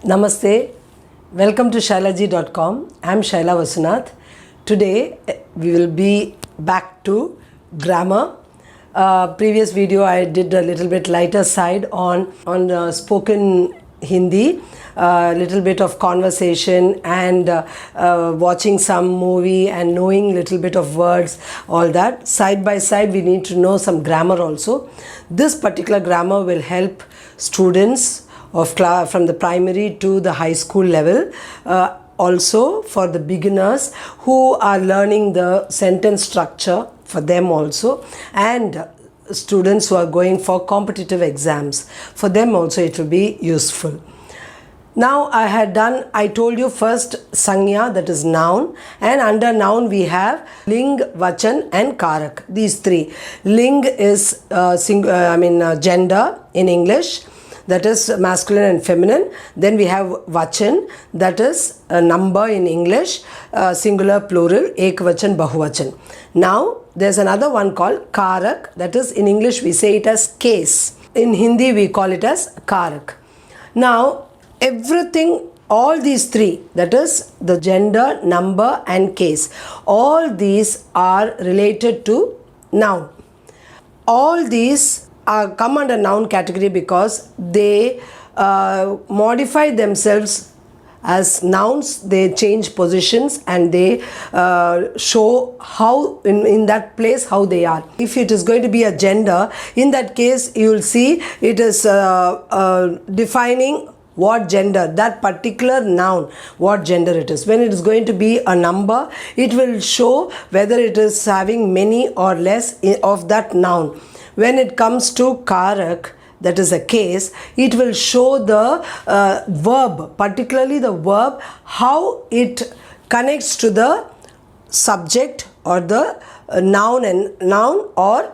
Namaste, welcome to shylaji.com. I am Shaila Vasunath. Today we will be back to grammar. Previous video I did a little bit lighter side on spoken Hindi, little bit of conversation and watching some movie and knowing little bit of words, all that. Side by side we need to know some grammar also. This particular grammar will help students from the primary to the high school level, also for the beginners who are learning the sentence structure for them also, and students who are going for competitive exams, for them also it will be useful. Now I told you first Sanya, that is noun, and under noun we have Ling, Vachan and Karak, these three. Ling is gender in English, that is masculine and feminine. Then we have Vachan, that is a number in English, singular, plural, Ekvachan, Bahuvachan. Now there's another one called Karak, that is in English we say it as case. In Hindi we call it as Karak. Now everything, all these three, that is the gender, number and case, all these are related to noun. All these come under noun category because they modify themselves as nouns. They change positions and they show how in that place how they are. If it is going to be a gender, in that case you will see it is defining what gender, that particular noun, what gender it is. When it is going to be a number, it will show whether it is having many or less of that noun. When it comes to Karak, that is a case, it will show the verb, particularly the verb, how it connects to the subject or the noun or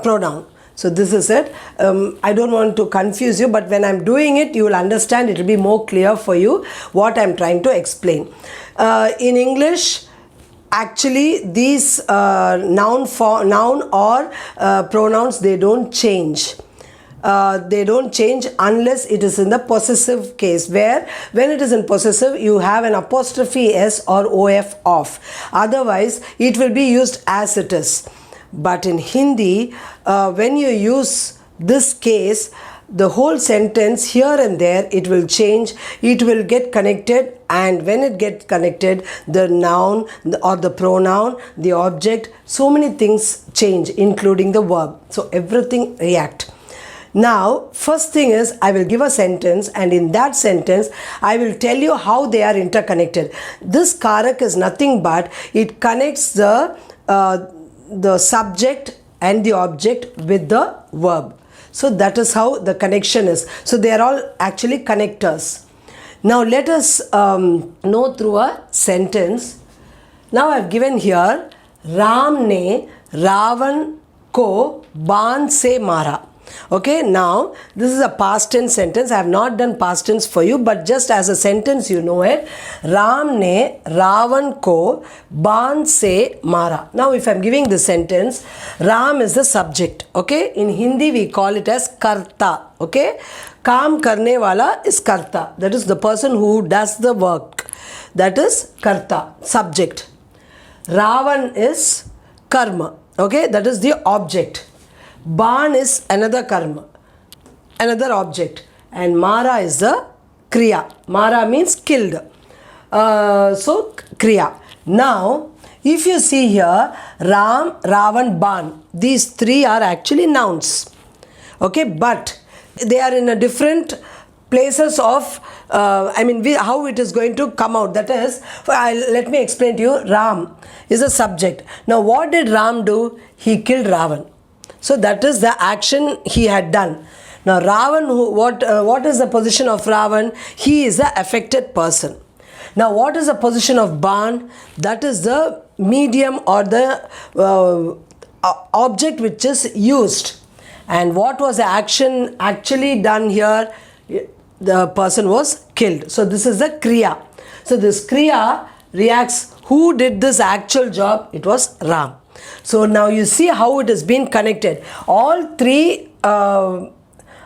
pronoun. So this is it. I don't want to confuse you, but when I'm doing it, you will understand. It will be more clear for you what I'm trying to explain. In English, actually these noun or pronouns, they don't change. They don't change unless it is in the possessive case, where when it is in possessive you have an apostrophe s or of off. Otherwise it will be used as it is. But in Hindi, when you use this case, the whole sentence here and there, it will change, it will get connected, and when it gets connected, the noun or the pronoun, the object, so many things change, including the verb. So everything react. Now, first thing is, I will give a sentence, and in that sentence, I will tell you how they are interconnected. This Karak is nothing but, it connects the subject and the object with the verb. So that is how the connection is. So they are all actually connectors. Now let us know through a sentence. Now I have given here, Ram ne Ravan ko baan se mara. Okay, now this is a past tense sentence. I have not done past tense for you, but just as a sentence you know it. Ram ne Ravan ko baan se mara. Now if I am giving this sentence, Ram is the subject. Okay, in Hindi we call it as karta. Okay, काम करने वाला is karta. That is the person who does the work. That is karta, subject. Ravan is karma. Okay, that is the object. Ban is another karma, another object, and Mara is the kriya. Mara means killed. So kriya. Now, if you see here, Ram, Ravan, Ban, these three are actually nouns. Okay, but they are in a different places of, how it is going to come out. That is, let me explain to you. Ram is a subject. Now, what did Ram do? He killed Ravan. So that is the action he had done. Now Ravan, what is the position of Ravan? He is the affected person. Now what is the position of Ban? That is the medium or the object which is used. And what was the action actually done here? The person was killed. So this is the kriya. So this kriya reacts. Who did this actual job? It was Ram. So now you see how it has been connected. All three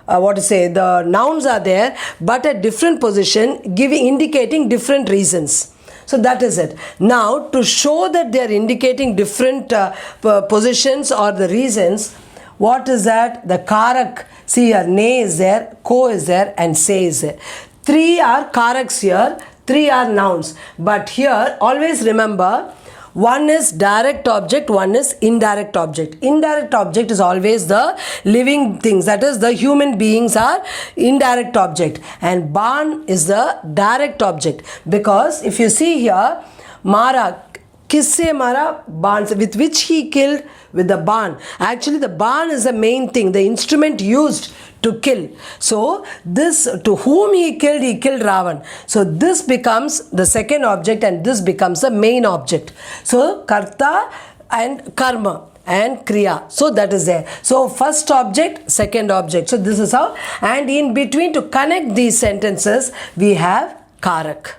the nouns are there, but at different position, indicating different reasons. So that is it. Now, to show that they are indicating different positions or the reasons, what is that? The Karak. See here, ne is there, ko is there, and se is there. 3 are Karaks here, 3 are nouns. But here, always remember, one is direct object, one is indirect object. Indirect object is always the living things, that is the human beings are indirect object, and Ban is the direct object. Because if you see here, Mara, kisse mara? Ban, with which he killed? With the Ban. Actually the Ban is the main thing, the instrument used to kill. So this, to whom he killed Ravan. So this becomes the second object and this becomes the main object. So karta and karma and kriya. So that is there. So first object, second object. So this is how. And in between, to connect these sentences, we have Karak.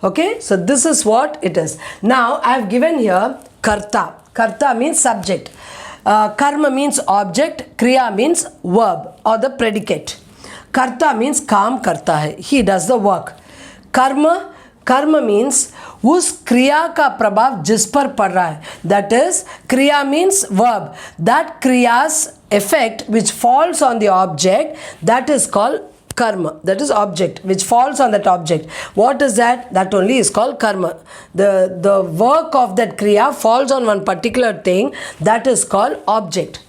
Okay, so this is what it is. Now I have given here karta. Karta means subject. Karma means object. Kriya means verb or the predicate. Karta means काम करता है. He does the work. कर्म means उस क्रिया का प्रभाव जिस पर पड़ रहा है. That is, क्रिया means verb. That kriya's effect which falls on the object, that is called karma. That is object which falls on that object. What is that? That only is called karma. The work of that kriya falls on one particular thing, that is called object.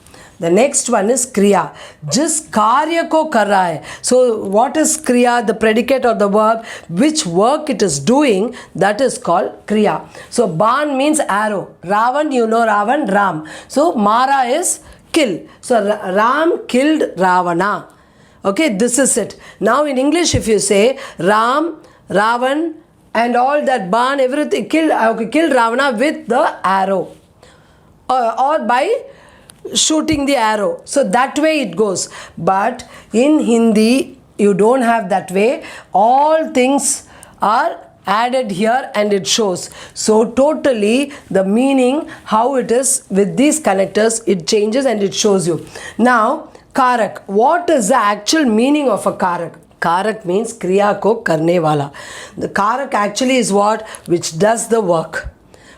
The next one is kriya. Jis karya ko kar raha hai. So what is kriya? The predicate or the verb, which work it is doing, that is called kriya. So Ban means arrow. Ravan, you know Ravan, Ram. So Mara is kill. So Ram killed Ravana. Okay, this is it. Now in English, if you say Ram, Ravan, and all that Ban, everything, killed Ravana with the arrow or by shooting the arrow. So that way it goes. But in Hindi, you don't have that way. All things are added here and it shows. So totally the meaning, how it is with these connectors, it changes and it shows you. Now, Karak. What is the actual meaning of a Karak? Karak means kriya ko karne wala. The Karak actually is what? Which does the work.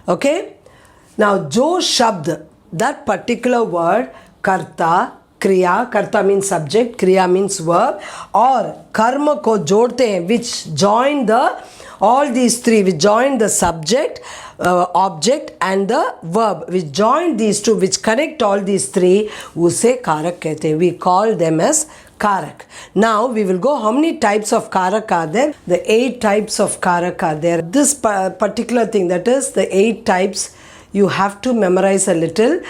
Okay? Now, jo shabd, that particular word, karta, kriya, karta means subject, kriya means verb, or karma ko jodte hain, which join the, all these three, which join the subject, object and the verb, which join these two, which connect all these three, उसे कारक कहते हैं. We call them as Karak. Now we will go, how many types of Karak are there? The 8 types of Karak are there. This particular thing, that is the 8 types, you have to memorize a little,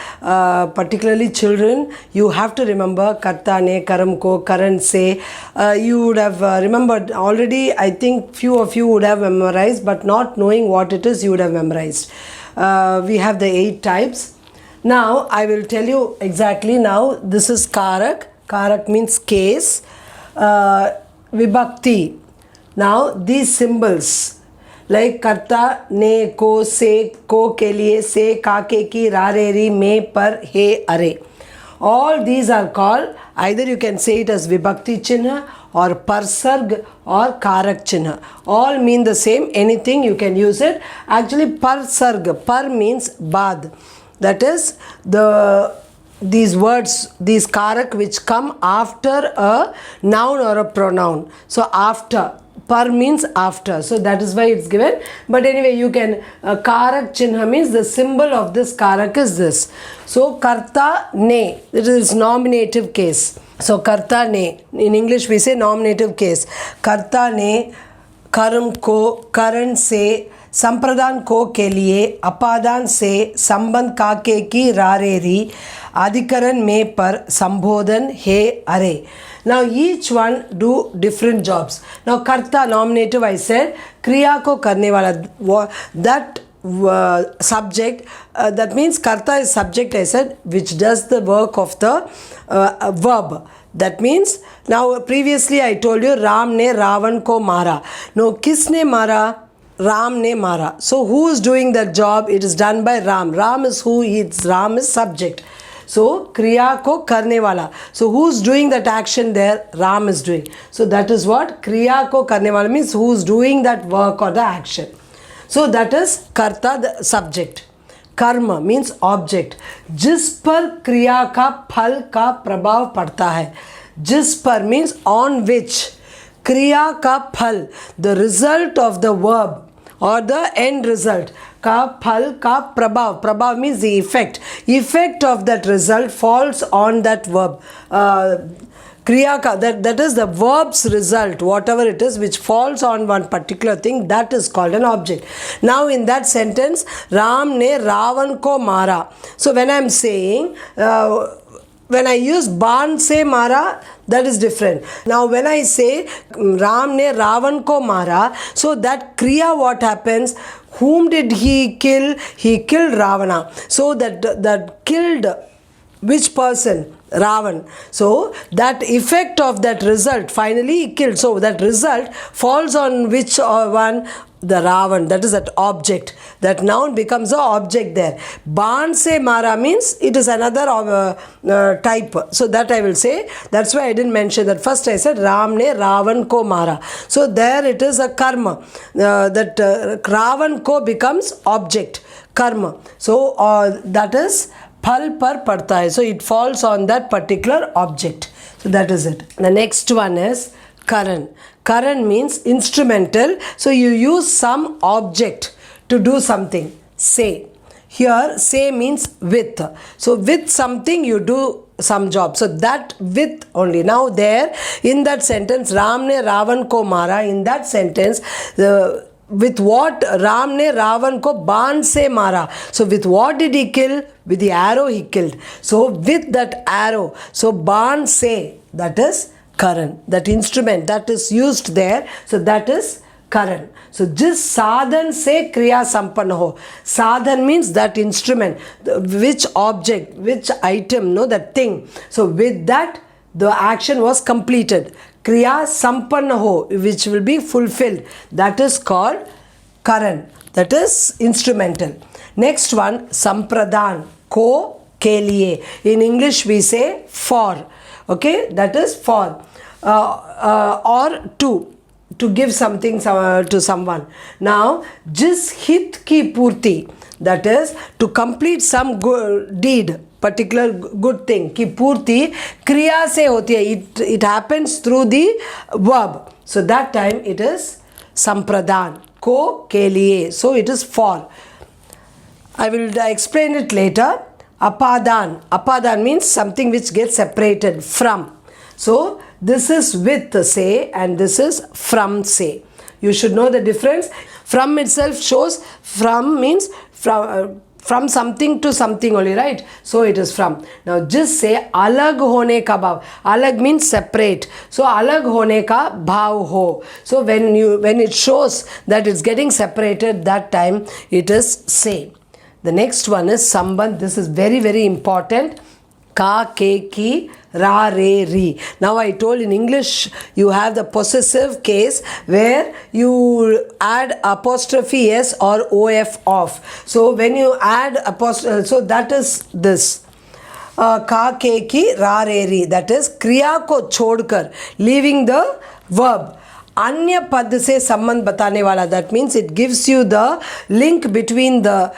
particularly children. You have to remember karta ne, karam ko, karan se. You would have remembered already. I think few of you would have memorized, but not knowing what it is, you would have memorized. We have the 8 types. Now I will tell you exactly. Now this is Karak. Karak means case. Vibhakti. Now these symbols, like karta, ne, ko, se, ko ke liye, se, ka ke ki, ra re ri, me, par, he, are. All these are called, either you can say it as vibhakti chinha or parsarg or karak chinha. All mean the same, anything you can use it. Actually parsarg, par means bad. That is these words, these karak which come after a noun or a pronoun. So after. Par means after, so that is why it's given. But anyway, you can karak chinha means the symbol of this karak is this. So karta ne, it is nominative case. So karta ne, in English we say nominative case. Karta ne, karam ko, karan se, संप्रदान को के लिए, अपादान से, संबंध का के की रारेरी, अधिकरण में पर, संबोधन हे अरे. Now each one do different jobs. Now karta, nominative, I said, kriya ko karne wala, that subject, that means karta is subject, I said, which does the work of the verb. That means, now previously I told you, Ram ne Ravan ko mara. No, kisne mara? Ram ne mara. So who is doing that job? It is done by Ram. Ram is who? Ram is subject. So kriya ko karne wala. So who's doing that action there? Ram is doing. So that is what kriya ko karne wala means, who's doing that work or the action. So that is karta, the subject. Karma means object. जिस पर क्रिया का फल का प्रभाव पड़ता है. जिस पर means on which. क्रिया का फल, the result of the verb or the end result का फल का प्रभाव. प्रभाव means the effect. Effect of that result falls on that verb. Kriya ka, that is the verb's result, whatever it is, which falls on one particular thing, that is called an object. Now in that sentence, Ram ne Ravan ko mara. So when I am saying, when I use Ban se mara, that is different. Now when I say Ram ne Ravan ko mara, so that Kriya, what happens? Whom did he kill? He killed Ravana. So that killed which person? Ravan. So that effect of that result, finally he killed. So that result falls on which one? The Ravan. That is that object. That noun becomes the object there. Ban se mara means it is another type. So that I will say. That's why I didn't mention that. First I said Ram ne Ravan ko mara. So there it is a karma. That Ravan ko becomes object. Karma. So that is phal par padta hai. So it falls on that particular object. So that is it. The next one is karan. Karan means instrumental. So you use some object to do something. Say. Here say means with. So with something you do some job. So that with only. Now there in that sentence, Ram ne Ravan ko mara. In that sentence, with what? Ram ne Ravan ko ban se mara. So with what did he kill? With the arrow he killed. So with that arrow. So ban se, that is karan. That instrument that is used there. So that is karan. So jis sadhan se kriya sampanna ho. Sadhan means that instrument. Which object, which item, no, that thing. So with that the action was completed. Kriya sampanna ho, which will be fulfilled. That is called karan. That is instrumental. Next one, sampradhan. Ko ke liye. In English we say for. Okay, that is for. Or to give something to someone. Now, jis hit ki purti. That is to complete some good deed. Particular good thing ki purti kriya se hoti hai. It happens through the verb. So that time it is sampradhan. Ko ke liye. So it is for. I will explain it later. Apadan. Apadan means something which gets separated from. So this is with say and this is from say. You should know the difference. From itself shows, from means from something to something only, right? So it is from. Now just say alag hone ka bhav. Alag means separate. So alag hone ka bhav ho. So when it shows that it's getting separated, that time it is say. The next one is sambandh. This is very, very important. Ka, ke, ki, ra, re, ri. Now I told in English you have the possessive case where you add apostrophe s or of off. So when you add apostrophe, so that is this. Ka, ke, ki, ra, re, ri. That is kriya ko chodkar, leaving the verb. अन्य पद से संबंध बताने वाला. That means it gives you the link between the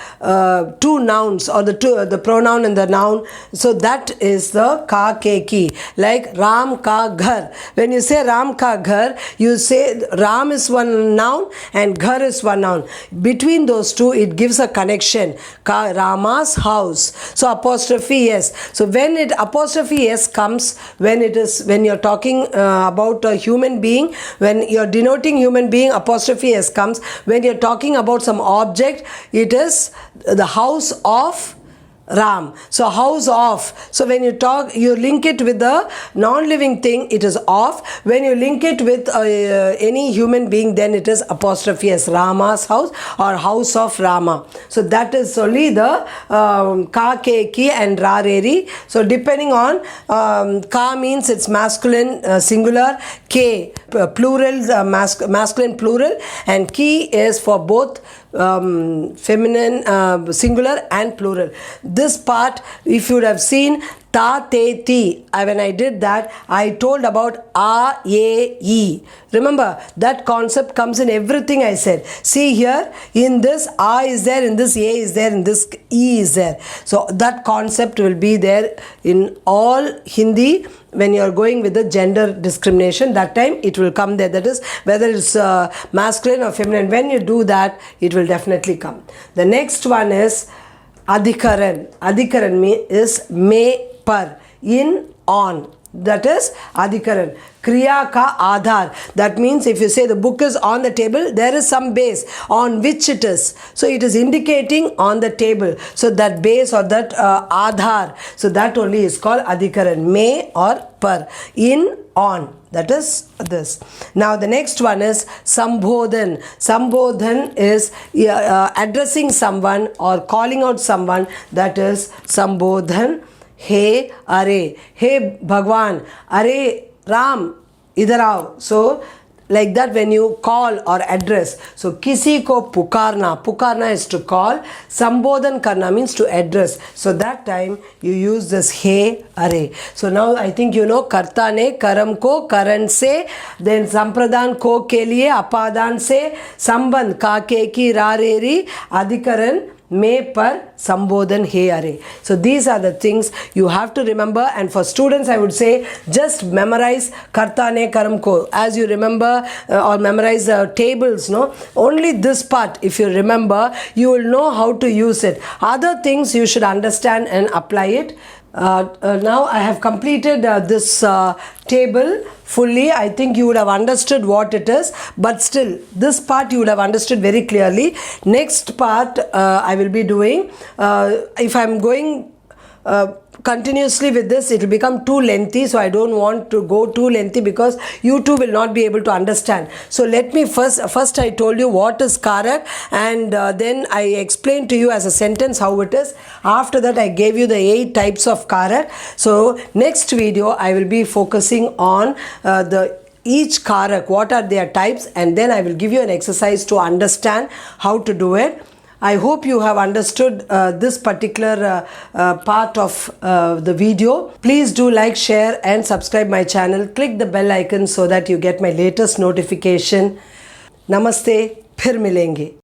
two nouns or the pronoun and the noun. So that is the ka ke ki. Like Ram ka ghar. When you say Ram ka ghar, you say Ram is one noun and ghar is one noun. Between those two, it gives a connection. Ka Rama's house. So apostrophe s. So when it apostrophe s comes, when you're talking about a human being, when you're denoting human being, apostrophe s comes. When you're talking about some object, it is the house of Ram. So house of. So when you talk, you link it with the non-living thing, it is of. When you link it with any human being, then it is apostrophe s. Rama's house or house of Rama. So that is only the ka, ke, ki and ra, re, ri. So depending on ka means it's masculine singular, ke plural masculine plural, and ki is for both feminine singular and plural. this part, if you would have seen ta, te, ti, when I did that, I told about a, ye, e. Remember, that concept comes in everything I said. See here, in this a is there, in this a is there, in this e is there. So that concept will be there in all Hindi. When you are going with the gender discrimination, that time it will come there. That is, whether it's masculine or feminine, when you do that, it will definitely come. The next one is adhikaran. Adhikaran is me par, in, on. That is adhikaran. Kriya ka aadhar. That means if you say the book is on the table, there is some base on which it is. So it is indicating on the table. So that base or that aadhar. So that only is called adhikaran. Me or par. In, on. That is this. Now the next one is sambodhan. Sambodhan is addressing someone or calling out someone. That is sambodhan. Hey, are, hey Bhagwan, are Ram, idhar aao. So like that, when you call or address. So kisi ko pukarna. Pukarna is to call. Sambodhan karna means to address. So that time you use this hey, are. So now I think you know karta ne karam ko karan se, then sampradhan ko ke liye apadan se, sambandh ka ke ki ra re ri, adhikaran me par, sambodhan he are. So these are the things you have to remember, and for students I would say just memorize karta ne karam ko. As you remember or memorize tables, no, only this part if you remember, you will know how to use it. Other things you should understand and apply it. Now I have completed this table fully. I think you would have understood what it is, but still this part you would have understood very clearly. Next part I will be doing, if I am going continuously with this, it will become too lengthy, so I don't want to go too lengthy because you too will not be able to understand. So let me first I told you what is Karak, and then I explained to you as a sentence how it is. After that I gave you the 8 types of Karak. So next video I will be focusing on each Karak, what are their types, and then I will give you an exercise to understand how to do it. I hope you have understood this particular part of the video. Please do like, share and subscribe my channel. Click the bell icon so that you get my latest notification. Namaste, फिर मिलेंगे.